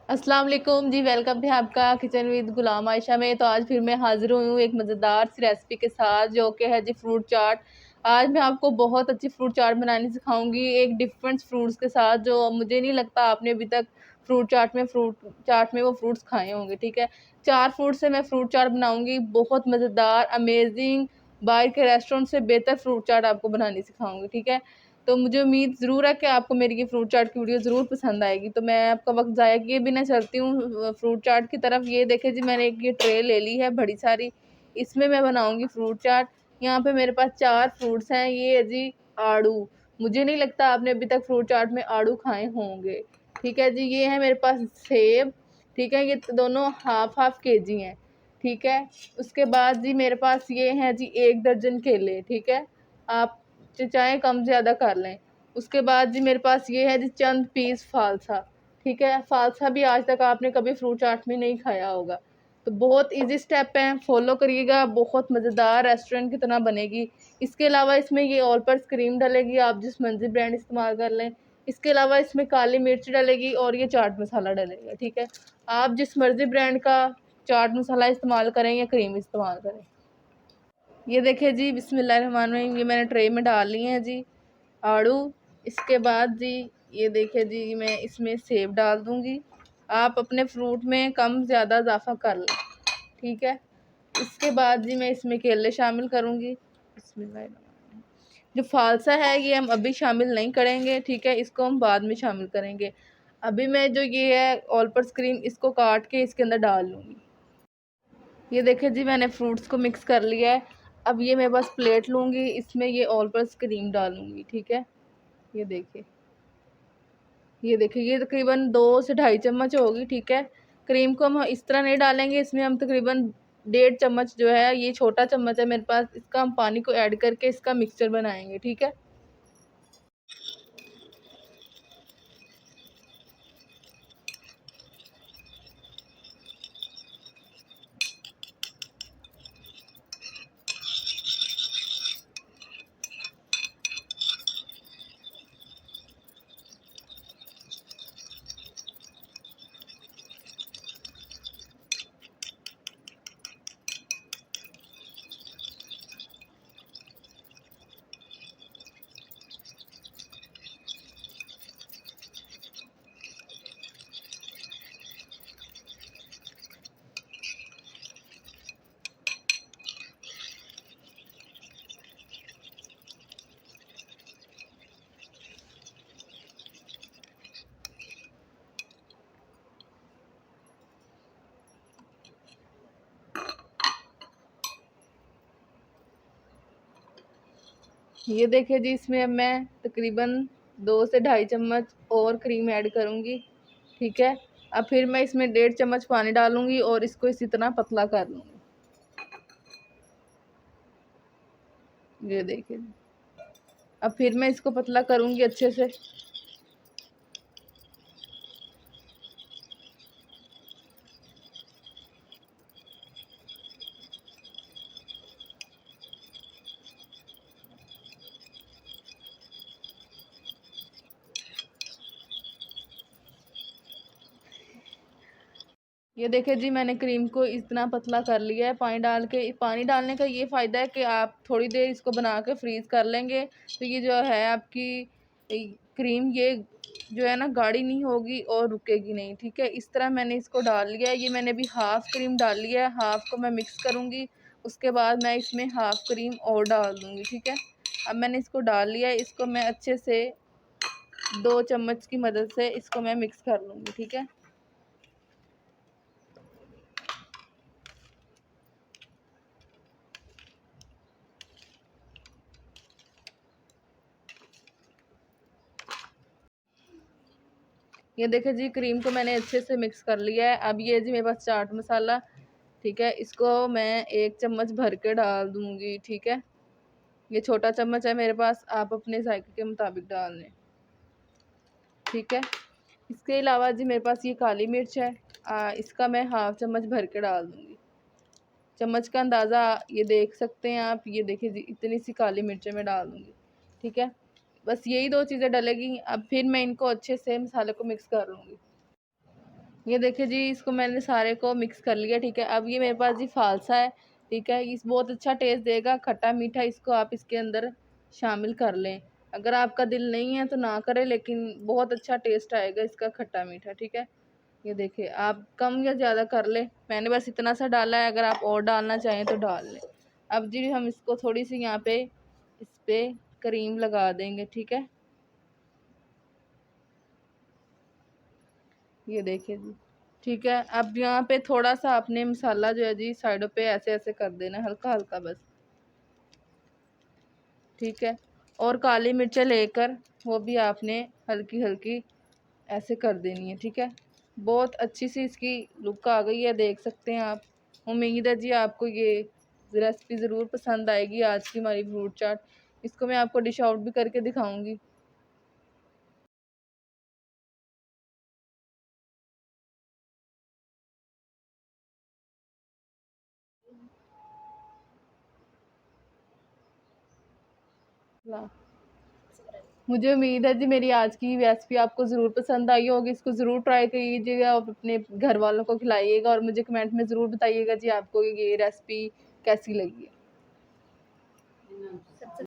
अस्सलाम वालेकुम जी। वेलकम है आपका किचन विद गुलाम आयशा में। तो आज फिर मैं हाजिर हुई हूँ एक मज़ेदार सी रेसिपी के साथ, जो कि है जी फ्रूट चाट। आज मैं आपको बहुत अच्छी फ्रूट चाट बनानी सिखाऊंगी, एक डिफरेंट फ्रूट्स के साथ, जो मुझे नहीं लगता आपने अभी तक फ्रूट चाट में वो फ्रूट्स खाए होंगे। ठीक है, 4 फ्रूट से मैं फ्रूट चाट बनाऊंगी, बहुत मज़ेदार अमेजिंग, बाहर के रेस्टोरेंट से बेहतर फ्रूट चाट आपको बनानी सिखाऊंगी। ठीक है, तो मुझे उम्मीद ज़रूर है कि आपको मेरी ये फ्रूट चाट की वीडियो ज़रूर पसंद आएगी। तो मैं आपका वक्त ज़ाया किए बिना चलती हूँ फ्रूट चाट की तरफ। ये देखें जी, मैंने एक ये ट्रे ले ली है बड़ी सारी, इसमें मैं बनाऊंगी फ्रूट चाट। यहाँ पे मेरे पास 4 फ्रूट्स हैं। ये है जी आड़ू, मुझे नहीं लगता आपने अभी तक फ्रूट चाट में आड़ू खाए होंगे। ठीक है जी, ये है मेरे पास सेब। ठीक है, ये दोनों हाफ हाफ केजी हैं। ठीक है, उसके बाद जी मेरे पास ये है जी 1 दर्जन केले। ठीक है, आप चाहे कम ज़्यादा कर लें। उसके बाद जी मेरे पास ये है जी चंद पीस फालसा। ठीक है, फालसा भी आज तक आपने कभी फ्रूट चाट में नहीं खाया होगा। तो बहुत इजी स्टेप हैं, फॉलो करिएगा, बहुत मज़ेदार रेस्टोरेंट की तरह बनेगी। इसके अलावा इसमें ये ऑल पर्पस क्रीम डलेगी, आप जिस मर्जी ब्रांड इस्तेमाल कर लें। इसके अलावा इसमें काली मिर्च डलेगी और ये चाट मसाला डलेगा। ठीक है, आप जिस मर्जी ब्रांड का चाट मसाला इस्तेमाल करें या क्रीम इस्तेमाल करें। ये देखिए जी, बिस्मिल्लाहिर्रहमानिर्रहीम, ये मैंने ट्रे में डाल लिए हैं जी आड़ू। इसके बाद जी ये देखिए जी, मैं इसमें सेब डाल दूंगी। आप अपने फ्रूट में कम ज़्यादा इजाफा कर लें। ठीक है, इसके बाद जी मैं इसमें केले शामिल करूंगी। बिस्मिल्लाहिर्रहमानिर्रहीम। जो फालसा है ये हम अभी शामिल नहीं करेंगे। ठीक है, इसको हम बाद में शामिल करेंगे। अभी मैं जो ये है ऑल पर्पस क्रीम, इसको काट के इसके अंदर डाल लूँगी। ये देखिए जी, मैंने फ्रूट्स को मिक्स कर लिया है। अब ये मैं बस प्लेट लूँगी, इसमें ये ऑल पर्पस क्रीम डालूँगी। ठीक है, ये देखिए, ये देखिए, ये तकरीबन 2 से ढाई चम्मच होगी। ठीक है, क्रीम को हम इस तरह नहीं डालेंगे, इसमें हम तकरीबन 1.5 चम्मच, जो है ये छोटा चम्मच है मेरे पास, इसका हम पानी को ऐड करके इसका मिक्सचर बनाएंगे। ठीक है, ये देखिए जी, इसमें अब मैं तकरीबन 2 से ढाई चम्मच और क्रीम ऐड करूँगी। ठीक है, अब फिर मैं इसमें 1.5 चम्मच पानी डालूँगी और इसको इसी तरह पतला कर लूँगी। ये देखिए, अब फिर मैं इसको पतला करूँगी अच्छे से। ये देखिए जी, मैंने क्रीम को इतना पतला कर लिया है पानी डाल के। पानी डालने का ये फ़ायदा है कि आप थोड़ी देर इसको बना के फ्रीज़ कर लेंगे, तो ये जो है आपकी क्रीम, ये जो है ना गाढ़ी नहीं होगी और रुकेगी नहीं। ठीक है, इस तरह मैंने इसको डाल लिया है। ये मैंने अभी हाफ़ क्रीम डाल लिया है, हाफ़ को मैं मिक्स करूँगी। उसके बाद मैं इसमें हाफ़ क्रीम और डाल दूँगी। ठीक है, अब मैंने इसको डाल लिया है, इसको मैं अच्छे से 2 चम्मच की मदद से इसको मैं मिक्स कर लूँगी। ठीक है, ये देखिए जी, क्रीम को मैंने अच्छे से मिक्स कर लिया है। अब ये जी मेरे पास चाट मसाला। ठीक है, इसको मैं 1 चम्मच भर के डाल दूँगी। ठीक है, ये छोटा चम्मच है मेरे पास, आप अपने जायके के मुताबिक डाल लें। ठीक है, इसके अलावा जी मेरे पास ये काली मिर्च है, इसका मैं हाफ़ चम्मच भर के डाल दूँगी। चम्मच का अंदाज़ा ये देख सकते हैं आप। ये देखिए जी, इतनी सी काली मिर्चें मैं डाल दूँगी। ठीक है, बस यही 2 चीज़ें डलेगी। अब फिर मैं इनको अच्छे से मसाले को मिक्स कर लूँगी। ये देखिए जी, इसको मैंने सारे को मिक्स कर लिया, ठीक है। अब ये मेरे पास जी फालसा है, ठीक है। इस बहुत अच्छा टेस्ट देगा, खट्टा मीठा, इसको आप इसके अंदर शामिल कर लें। अगर आपका दिल नहीं है तो ना करें, लेकिन बहुत अच्छा टेस्ट आएगा इसका खट्टा मीठा, ठीक है। ये देखिए, आप कम या ज़्यादा कर लें, मैंने बस इतना सा डाला है, अगर आप और डालना चाहें तो डाल लें। अब जी हम इसको थोड़ी सी यहाँ पे इस पे क्रीम लगा देंगे, ठीक है। ये देखिए जी, ठीक है। अब यहाँ पे थोड़ा सा आपने मसाला जो है जी साइडों पे ऐसे ऐसे कर देना, हल्का हल्का बस, ठीक है। और काली मिर्चें लेकर वो भी आपने हल्की हल्की ऐसे कर देनी है, ठीक है। बहुत अच्छी सी इसकी लुक आ गई है, देख सकते हैं आप। उम्मीद है जी आपको ये रेसिपी ज़रूर पसंद आएगी, आज की हमारी फ्रूट चाट। इसको मैं आपको डिश आउट भी करके दिखाऊंगी। मुझे उम्मीद है जी मेरी आज की रेसिपी आपको ज़रूर पसंद आई होगी। इसको ज़रूर ट्राई कीजिएगा और अपने घर वालों को खिलाइएगा, और मुझे कमेंट में ज़रूर बताइएगा जी आपको ये रेसिपी कैसी लगी है।